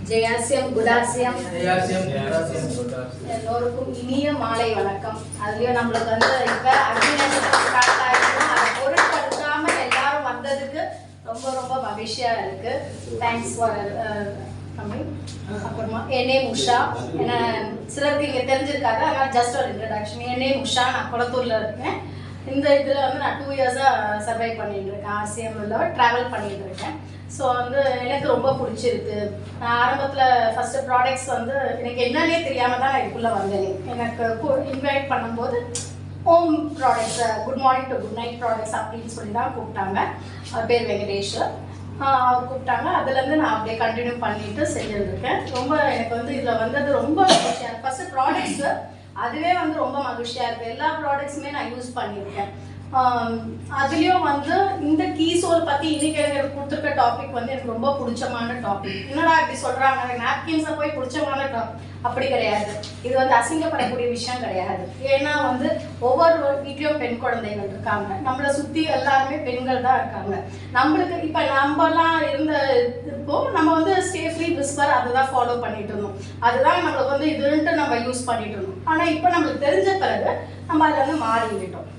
ஜெயாசியம் குடாசியம் எல்லோருக்கும் இனிய மாலை வணக்கம். அதுலயும் நம்மளுக்கு வந்து இப்ப அக்னிநட்சத்திரம் ஸ்டார்ட் ஆயிருக்கும். அதை பொருட்படுத்தாம எல்லாரும் வந்ததுக்கு ரொம்ப ரொம்ப மகிழ்ச்சியா இருக்கு. Thanks for coming. அப்புறமா என் நேம் உஷா. என்ன சிலருக்கு இங்கே தெரிஞ்சிருக்காங்க, அதனால் ஜஸ்ட் ஒரு இன்ட்ரடக்ஷன். என் நேம் உஷா, நான் குளத்தூர்ல இருக்கேன். இந்த இதில் வந்து நான் 2 இயர்ஸாக சர்வை பண்ணிட்டு இருக்கேன். ஆர்சிஎம்ல ட்ராவல் பண்ணிட்டு இருக்கேன். ஸோ வந்து எனக்கு ரொம்ப பிடிச்சிருக்கு. நான் ஆரம்பத்தில் ஃபஸ்ட்டு ப்ராடக்ட்ஸ் வந்து எனக்கு என்னன்னே தெரியாமல் தான் நான் இதுக்குள்ளே வந்தேன். எனக்கு இன்வைட் பண்ணும்போது home products, good morning to good night products அப்படின்னு சொல்லி தான் கூப்பிட்டாங்க. அவர் பேர் வெங்கடேஷ். அவர் கூப்பிட்டாங்க. அதுலேருந்து நான் அப்படியே கண்டினியூ பண்ணிட்டு செஞ்சுருக்கேன். ரொம்ப எனக்கு வந்து இதில் வந்தது ரொம்ப மகிழ்ச்சியாக. ஃபஸ்ட்டு ப்ராடக்ட்ஸு அதுவே வந்து ரொம்ப மகிழ்ச்சியாக இருக்குது. எல்லா ப்ராடக்ட்ஸுமே நான் யூஸ் பண்ணியிருக்கேன். அதுலேயும் வந்து இந்த கீசோல் பற்றி இன்றைக்கி எனக்கு கொடுத்துருக்க டாபிக் வந்து எனக்கு ரொம்ப பிடிச்சமான டாபிக். என்னடா இப்படி சொல்கிறாங்க, நாப்கின்ஸை போய் பிடிச்சமான டாபிக் அப்படி கிடையாது. இது வந்து அசிங்கப்படக்கூடிய விஷயம் கிடையாது. ஏன்னா வந்து ஒவ்வொரு வீட்லேயும் பெண் குழந்தைகள் இருக்காங்க. நம்மளை சுற்றி எல்லாருமே பெண்கள் தான் இருக்காங்க. நம்மளுக்கு இப்போ நம்மலாம் இருந்த இப்போ நம்ம வந்து ஸ்டே ஃப்ரீ விஸ்பர் அதை தான் ஃபாலோ பண்ணிட்டு இருந்தோம். அதுதான் நம்மளுக்கு வந்து இதுன்ட்டு நம்ம யூஸ் பண்ணிட்டு இருந்தோம். ஆனால் இப்போ நம்மளுக்கு தெரிஞ்ச பிறகு நம்ம அதை வந்து மாறிவிட்டோம்.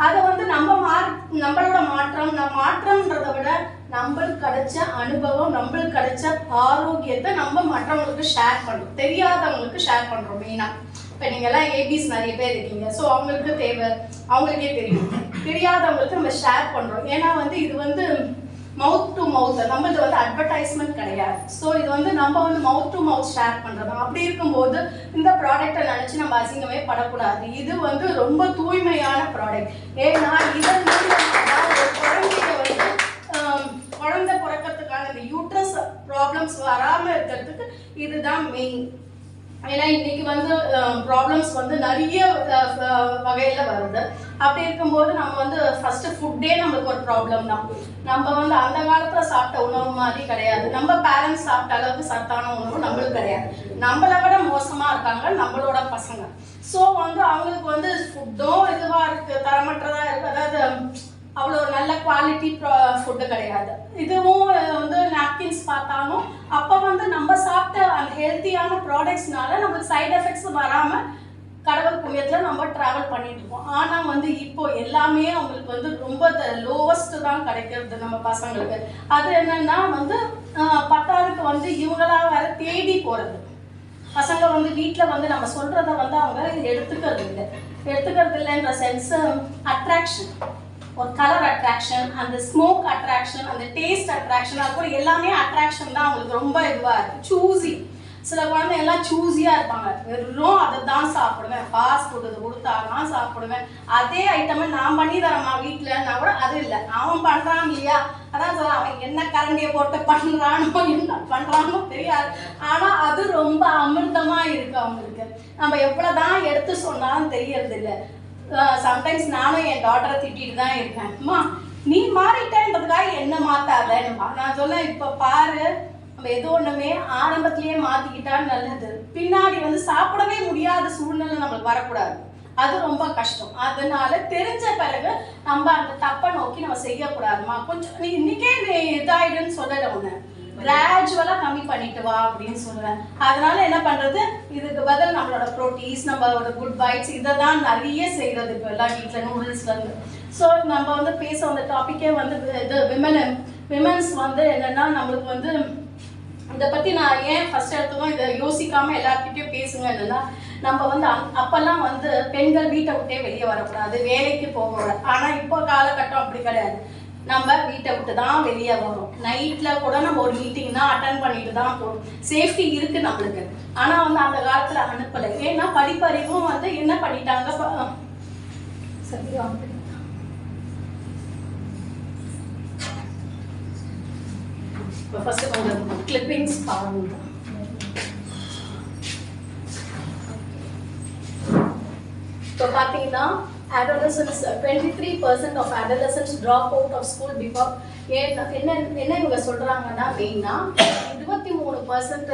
அதை வந்து நம்மளோட மாற்றம்ன்றதை விட நம்மளுக்கு கிடைச்ச அனுபவம், நம்மளுக்கு கிடைச்ச ஆரோக்கியத்தை நம்ம மற்றவங்களுக்கு ஷேர் பண்ணுறோம். தெரியாதவங்களுக்கு ஷேர் பண்ணுறோம். மெயினாக இப்போ நீங்கள்லாம் ஏபிஸ் நிறைய பேர் இருக்கீங்க. ஸோ அவங்களுக்கு தேவை, அவங்களுக்கே தெரியும். தெரியாதவங்களுக்கு நம்ம ஷேர் பண்ணுறோம். ஏன்னா வந்து இது வந்து மவுத் டு மவுத், நம்மளது வந்து அட்வர்டைஸ்மெண்ட் கிடையாது. ஸோ இது வந்து நம்ம வந்து மவுத் டு மவுத் ஷேர் பண்ணுறது. அப்படி இருக்கும்போது இந்த ப்ராடக்டை நினச்சி நம்ம அசிங்கமே படக்கூடாது. இது வந்து ரொம்ப தூய்மையான ப்ராடக்ட். ஏன்னா இதன் மூலமாக ஒரு குழந்தைய வந்து குழந்தை பிறக்கிறதுக்கான இந்த யூட்ரஸ் ப்ராப்ளம்ஸ் வராமல் இருக்கிறதுக்கு இதுதான் மெயின். ஏன்னா இன்னைக்கு வந்து ப்ராப்ளம்ஸ் வந்து நிறைய வகையில் வருது. அப்படி இருக்கும்போது நம்ம வந்து ஃபஸ்ட்டு ஃபுட்டே நம்மளுக்கு ஒரு ப்ராப்ளம் தான். நம்ம வந்து அந்த காலத்தில் சாப்பிட்ட உணவு மாதிரி கிடையாது. நம்ம பேரண்ட்ஸ் சாப்பிட்ட அளவுக்கு சத்தான உணவு நம்மளுக்கு கிடையாது. நம்மளை விட மோசமாக இருக்காங்க நம்மளோட பசங்க. ஸோ வந்து அவங்களுக்கு வந்து ஃபுட்டும் இதுவாக இருக்குது, தரமற்றதாக இருக்குது. அதாவது அவ்வளோ நல்ல குவாலிட்டி ஃபுட்டு கிடையாது. இதுவும் வந்து நாப்கின்ஸ் பார்த்தாலும் அப்போ வந்து நம்ம சாப்பிட்ட அந்த ஹெல்த்தியான ப்ராடக்ட்ஸ்னால நம்மளுக்கு சைட் எஃபெக்ட்ஸ் வராமல் கடவுள் புண்ணியத்தில் நம்ம ட்ராவல் பண்ணிட்டு இருக்கோம். ஆனால் வந்து இப்போ எல்லாமே அவங்களுக்கு வந்து ரொம்ப லோவஸ்ட் தான் கிடைக்கிறது நம்ம பசங்களுக்கு. அது என்னன்னா வந்து பத்தாவதுக்கு வந்து இவங்களா வேற தேடி போகிறது. பசங்க வந்து வீட்டில் வந்து நம்ம சொல்கிறத வந்து அவங்க எடுத்துக்கிறது இல்லைன்ற சென்ஸ். அட்ராக்ஷன், ஒரு கலர் அட்ராக்ஷன், அந்த ஸ்மோக் அட்ராக்ஷன், அந்த டேஸ்ட் அட்ராக்ஷன், அது கூட எல்லாமே அட்ராக்ஷன் தான் அவங்களுக்கு ரொம்ப இதுவாக இருக்குது. சூஸி, சில குழந்தை எல்லாம் சூஸியாக இருப்பாங்க. வெறும் அதை தான் சாப்பிடுவேன், ஃபாஸ்ட் ஃபுட் இது கொடுத்தா தான் சாப்பிடுவேன். அதே ஐட்டமை நான் பண்ணி தரேம்மா வீட்டில், நான் கூட அது இல்லை, அவன் பண்ணுறான் இல்லையா, அதான் சொல்ல அவன் என்ன கரண்டியை போட்டு பண்ணுறானோ என்ன பண்ணுறானோ தெரியாது. ஆனால் அது ரொம்ப அமிர்தமாக இருக்குது அவங்களுக்கு. நம்ம எவ்வளோ தான் எடுத்து சொன்னாலும் தெரியறதில்லை. சம்டைம்ஸ் நானும் என் டாட்டரை திட்டிட்டு தான் இருக்கேன். அம்மா நீ மாறிட்டேன்றதுக்காக என்ன மாற்றாதேன்னுமா. நான் சொன்னேன், இப்போ பாரு, நம்ம எது ஒன்றுமே ஆரம்பத்திலேயே மாற்றிக்கிட்டா நல்லது. பின்னாடி வந்து சாப்பிடவே முடியாத சூழ்நிலை நம்மளுக்கு வரக்கூடாது. அது ரொம்ப கஷ்டம். அதனால தெரிஞ்ச பிறகு நம்ம அந்த தப்பை நோக்கி நம்ம செய்யக்கூடாதுமா. கொஞ்சம் நீ இன்னைக்கே இதாயிடுன்னு சொல்லலை, ஒன்று கிராஜுவலாக கம்மி பண்ணிட்டு வா அப்படின்னு சொல்லுவேன். அதனால என்ன பண்ணுறது, இதுக்கு பதில் நம்மளோட ப்ரோட்டீன்ஸ், நம்மளோட குட் பைட்ஸ் இதை தான் நிறைய செய்கிறது இப்போ எல்லா வீட்டில் நூடுல்ஸ்லேருந்து. ஸோ நம்ம வந்து பேச வந்த டாப்பிக்கே வந்து இது விமன்ஸ் வந்து என்னென்னா நம்மளுக்கு வந்து இதை பற்றி நான் ஏன் ஃபஸ்ட் எடுத்ததும் இதை யோசிக்காமல் எல்லாருக்கிட்டையும் பேசுங்க. என்னென்னா நம்ம வந்து அப்போல்லாம் வந்து பெண்கள் வீட்டை விட்டே வெளியே வரக்கூடாது, வேலைக்கு போகக்கூடாது. ஆனால் இப்போ காலகட்டம் அப்படி கிடையாது. நம்ம வீட்டை விட்டு தான் வெளியே வரோம். நைட்டில் கூட நம்ம ஒரு மீட்டிங் தான் அட்டன் பண்ணிட்டு தான் போகிறோம். சேஃப்டி இருக்குது நம்மளுக்கு. ஆனால் வந்து அந்த காலத்தில் அனுப்பலை. ஏன்னா படிப்பறிவும் வந்து என்ன பண்ணிட்டாங்க, சரியா இப்போ ஃபஸ்ட்டு கொஞ்சம் கிளிப்பிங்ஸ் பாருங்க. இப்போ பார்த்தீங்கன்னா adolescents, 23% of adolescents drop out of school because என்ன இவங்க சொல்றாங்கன்னா மெயினா 23%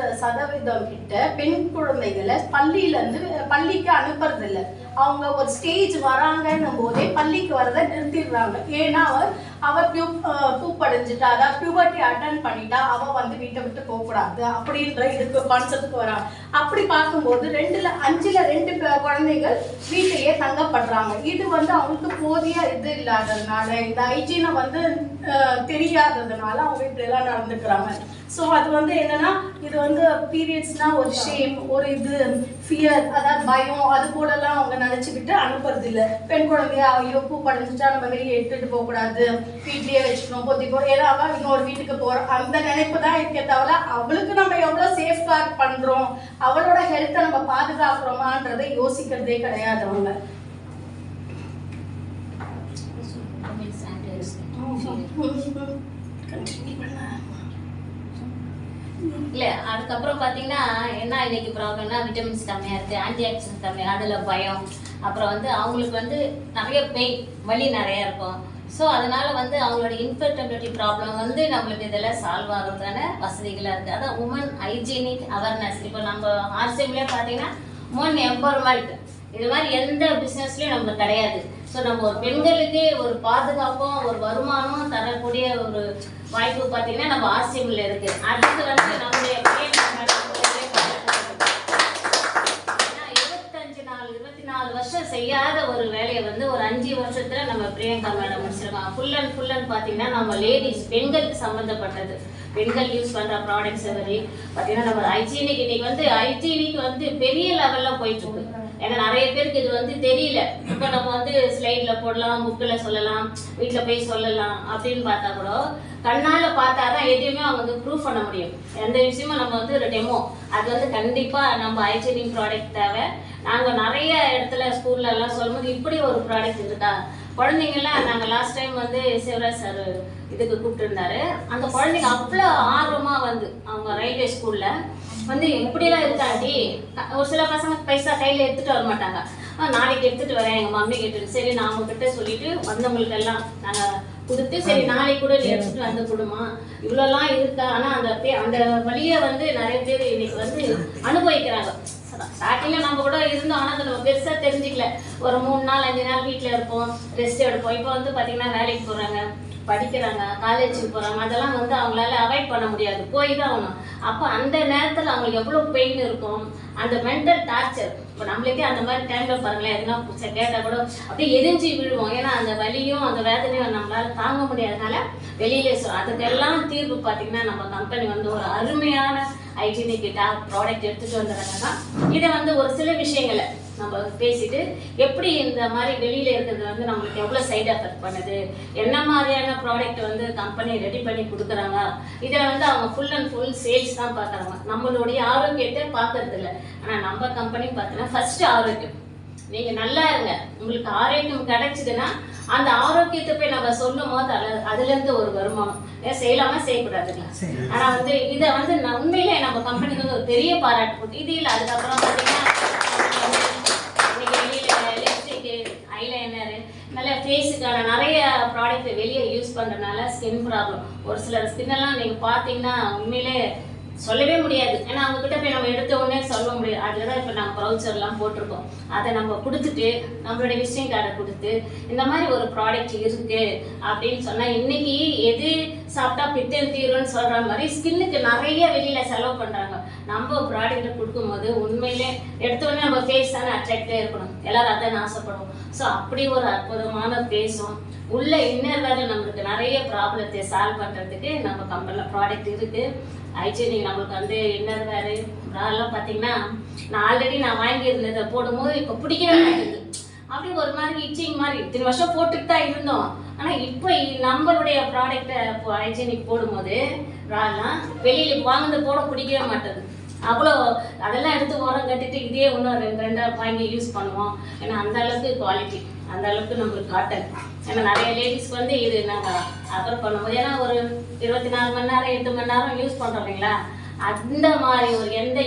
கிட்ட பெண் குழந்தைகளை பள்ளிக்கு அனுப்புறது இல்லை. அவங்க ஒரு ஸ்டேஜ் வராங்கன்னும் போதே பள்ளிக்கு வரதை நிறுத்திடுறாங்க. ஏன்னா அவள் பூப்படைஞ்சிட்டா, அதாவது பியூபர்ட்டி அட்டன் பண்ணிட்டா, அவள் வந்து வீட்டை விட்டு போகக்கூடாது அப்படின்ற இதுக்கு கான்செப்ட்க்கு வராங்க. அப்படி பார்க்கும்போது 5ல் 2 குழந்தைகள் வீட்டிலேயே தங்கப்படுறாங்க. இது வந்து அவங்களுக்கு போதிய இது இல்லாததுனால, இந்த ஹைஜீனை வந்து தெரியாததுனால அவங்க இப்படியெல்லாம் நடந்துக்கிறாங்க. ஸோ அது வந்து என்னன்னா, இது வந்து பீரியட்ஸ்னால் ஒரு ஷேம், ஒரு இது ஃபியர், அதாவது பயம், அது போலலாம் அவங்க நினச்சிக்கிட்டு அனுப்புறது இல்லை. பெண் குழந்தைய ஐயோ பூ படைஞ்சிட்டா நம்ம வெளியே எடுத்துகிட்டு போகக்கூடாது, வீட்லேயே வச்சுக்கணும், பொத்திக்கோ, ஏன்னா அவள் இன்னொரு வீட்டுக்கு போகிறோம் அந்த நினைப்பு தான் இருக்கே தவிர அவளுக்கு நம்ம எவ்வளோ சேஃப்கார்ட் பண்ணுறோம், அவளோட ஹெல்த்தை நம்ம பாதுகாக்கிறோமான்றதை யோசிக்கிறதே கிடையாது அவங்க. இல்லை அதுக்கப்புறம் பார்த்தீங்கன்னா என்ன இன்னைக்கு ப்ராப்ளம்னா விட்டமின்ஸ் கம்மியாக இருக்குது, ஆன்டி ஆக்சிடென்ட் கம்மியாக, அதில் பயம், அப்புறம் வந்து அவங்களுக்கு வந்து நிறைய பெயின், வலி நிறையா இருக்கும். ஸோ அதனால் வந்து அவங்களோட இன்ஃபர்டிலிட்டி ப்ராப்ளம் வந்து நம்மளுக்கு இதெல்லாம் சால்வ் ஆகிறதுக்கான வசதிகளாக இருக்குது. அதான் உமன் ஹைஜீனிக் அவேர்னஸ். இப்போ நம்ம ஆர்சிஎம்லேயே பார்த்தீங்கன்னா உமன் எம்பவர்மெண்ட், இது மாதிரி எந்த பிஸ்னஸ்லையும் நம்மளுக்கு கிடையாது. ஸோ நம்ம ஒரு பெண்களுக்கு ஒரு பாதுகாப்பும் ஒரு வருமானமும் தரக்கூடிய ஒரு வாய்ப்பு பார்த்தீங்கன்னா நம்ம ஆர்சிஎம்ல இருக்குது. அடுத்து வந்து நம்மளுடைய 24 வருஷம் செய்யாத ஒரு வேலையை வந்து ஒரு 5 வருஷத்துல நம்ம பிரியங்கா மேடம் முடிச்சிருக்காங்க. ஃபுல் அண்ட் பார்த்தீங்கன்னா நம்ம லேடிஸ் பெண்களுக்கு சம்மந்தப்பட்டது, பெண்கள் யூஸ் பண்ணுற ப்ராடக்ட்ஸ் வரை பார்த்தீங்கன்னா நம்ம ஹைஜீனிக் இன்னைக்கு வந்து ஹைஜீனிக் வந்து பெரிய லெவலில் போயிட்டு இருக்கு. ஏன்னா நிறைய பேருக்கு இது வந்து தெரியல. இப்போ நம்ம வந்து ஸ்லைடில் போடலாம், புக்கில் சொல்லலாம், வீட்டில் போய் சொல்லலாம் அப்படின்னு பார்த்தா கூட கண்ணால் பார்த்தா தான் எதையுமே அவங்க வந்து ப்ரூவ் பண்ண முடியும். எந்த விஷயமும் நம்ம வந்து ஒரு டெமோ அது வந்து கண்டிப்பாக நம்ம ஹைஜீனிக் ப்ராடக்ட் தேவை. நாங்கள் நிறைய இடத்துல ஸ்கூல்ல எல்லாம் சொல்லும்போது இப்படி ஒரு ப்ராடக்ட் இருக்கா, குழந்தைங்கள்லாம் நாங்கள் லாஸ்ட் டைம் வந்து சிவராஜ் சார் இதுக்கு கூப்பிட்டுருந்தாரு. அந்த குழந்தைங்க அவ்வளோ ஆர்வமாக வந்து அவங்க ரயில்வே ஸ்கூலில் வந்து எப்படிலாம் இருக்காண்டி, ஒரு சில பசங்க பைசா கையில் எடுத்துகிட்டு வர மாட்டாங்க, நாளைக்கு எடுத்துகிட்டு வரேன் எங்கள் மம்மி கேட்டு, சரி நான் அவங்ககிட்ட சொல்லிட்டு வந்தவங்களுக்கு எல்லாம் நாங்கள் கொடுத்து, சரி நாளைக்கு கூட நீ எடுத்துகிட்டு வந்து கொடுமா, இவ்வளோலாம் இருக்கா. ஆனால் அந்த வழியை வந்து நிறைய பேர் இன்னைக்கு வந்து அனுபவிக்கிறாங்க. ஸ்டார்டிங்கில் நம்ம கூட இருந்தோம், ஆனால் நம்ம பெருசாக தெரிஞ்சிக்கல. ஒரு 3 நாள் 5 நாள் வீட்டில் இருப்போம், ரெஸ்ட் எடுப்போம். இப்போ வந்து பார்த்திங்கன்னா வேலைக்கு போகிறாங்க, படிக்கிறாங்க, காலேஜுக்கு போகிறாங்க, அதெல்லாம் வந்து அவங்களால அவாய்ட் பண்ண முடியாது, போய் தான் ஆகணும். அப்போ அந்த நேரத்தில் அவங்களுக்கு எவ்வளோ பெயின் இருக்கும், அந்த மென்டல் டார்ச்சர். இப்போ நம்மளுக்கே அந்த மாதிரி டைமில் பாருங்களேன், எதுனா கேட்டால் கூட அப்படியே எரிஞ்சு விழுவோம். ஏன்னா அந்த வலியும் அந்த வேதனையும் நம்மளால் தாங்க முடியாதனால வெளியிலே அதுக்கெல்லாம் தீர்வு பார்த்திங்கன்னா நம்ம கம்பெனி வந்து ஒரு அருமையான ஹைஜீனிக் ப்ராடக்ட் எடுத்துகிட்டு வந்துடுறாங்கன்னா, இதை வந்து ஒரு சில விஷயங்களை நம்ம பேசிட்டு எப்படி இந்த மாதிரி வெளியில் இருக்கிறது வந்து நம்மளுக்கு எவ்வளோ சைட் எஃபெக்ட் பண்ணுது, என்ன மாதிரியான ப்ராடக்ட் வந்து கம்பெனி ரெடி பண்ணி கொடுக்குறாங்க, இதில் வந்து அவங்க ஃபுல் அண்ட் ஃபுல் சேல்ஸ் தான் பார்க்குறாங்க, நம்மளுடைய ஆரோக்கியத்தை பார்க்கறது இல்லை. ஆனால் நம்ம கம்பெனி பார்த்தீங்கன்னா ஃபர்ஸ்ட் ஆரோக்கியம். நீங்கள் நல்லா இருங்க, உங்களுக்கு ஆரோக்கியம் கிடைச்சிதுன்னா அந்த ஆரோக்கியத்தை போய் நம்ம சொல்லும் போது அதுலேருந்து ஒரு வருமானம். ஏன் செய்யலாமா செய்யக்கூடாதுங்களா? ஆனால் வந்து இதை வந்து உண்மையிலே நம்ம கம்பெனிக்கு வந்து ஒரு பெரிய பாராட்டு போட்டு இது இல்லை. அதுக்கப்புறம் பார்த்தீங்கன்னா ஐலைனர், நல்ல ஃபேஸுக்கான நிறைய ப்ராடக்ட் வெளியே யூஸ் பண்ணுறதுனால ஸ்கின் ப்ராப்ளம், ஒரு சிலர் ஸ்கின்னெல்லாம் நீங்கள் பார்த்தீங்கன்னா உண்மையிலே சொல்லவே முடியாது. ஏன்னா அவங்கக்கிட்ட போய் நம்ம எடுத்த உடனே சொல்ல முடியாது. அதில் தான் இப்போ நம்ம ப்ரௌச்சர்லாம் போட்டிருக்கோம், அதை நம்ம கொடுத்துட்டு நம்மளுடைய விசிட்டிங் கார்டை கொடுத்து இந்த மாதிரி ஒரு ப்ராடக்ட் இருக்குது அப்படின்னு சொன்னால், இன்றைக்கி எது சாப்பிட்டா பித்தம் தீரும்னு சொல்கிற மாதிரி ஸ்கின்னுக்கு நிறைய வெளியில் செலவு பண்ணுறாங்க. நம்ம ப்ராடக்ட்டை கொடுக்கும்போது உண்மையிலே எடுத்தோடனே நம்ம ஃபேஸ் தானே அட்ராக்டாக இருக்கணும், எல்லோரும் அதான் ஆசைப்படுவோம். ஸோ அப்படி ஒரு அற்புதமான ஃபேஸும் உள்ள இன்னர் வேறு நம்மளுக்கு நிறைய ப்ராப்ளத்தை சால்வ் பண்ணுறதுக்கு நம்ம கம்பெனியில் ப்ராடக்ட் இருக்குது. ஹைஜீனிக் நம்மளுக்கு வந்து இன்னர் வேறு ப்ராலாம் பார்த்தீங்கன்னா நான் ஆல்ரெடி வாங்கியிருந்ததை போடும்போது இப்போ பிடிக்கவே மாட்டேங்குது. அப்படி ஒரு மாதிரி இச்சிங் மாதிரி இத்தனை வருஷம் போட்டுட்டு தான் இருந்தோம். ஆனால் இப்போ நம்மளுடைய ப்ராடக்டை இப்போ ஹைஜீனிக் போடும்போது ப்ராலாம் வெளியில் வாங்கினது போட பிடிக்கவே மாட்டேது. அவ்வளோ அதெல்லாம் எடுத்து ஓரம் கட்டிட்டு இதே இன்னும் 2 வாங்கி யூஸ் பண்ணுவோம். ஏன்னா அந்த அளவுக்கு குவாலிட்டி, அந்த அளவுக்கு நம்மளுக்கு காட்டன். ஏன்னா நிறைய லேடிஸ்க்கு வந்து இது நாங்கள் அப்புறம் பண்ணும்போது, ஏன்னா ஒரு 24 மணி நேரம் 8 மணி நேரம் யூஸ் பண்ணுறோம் இல்லைங்களா, அந்த மாதிரி ஒரு எந்த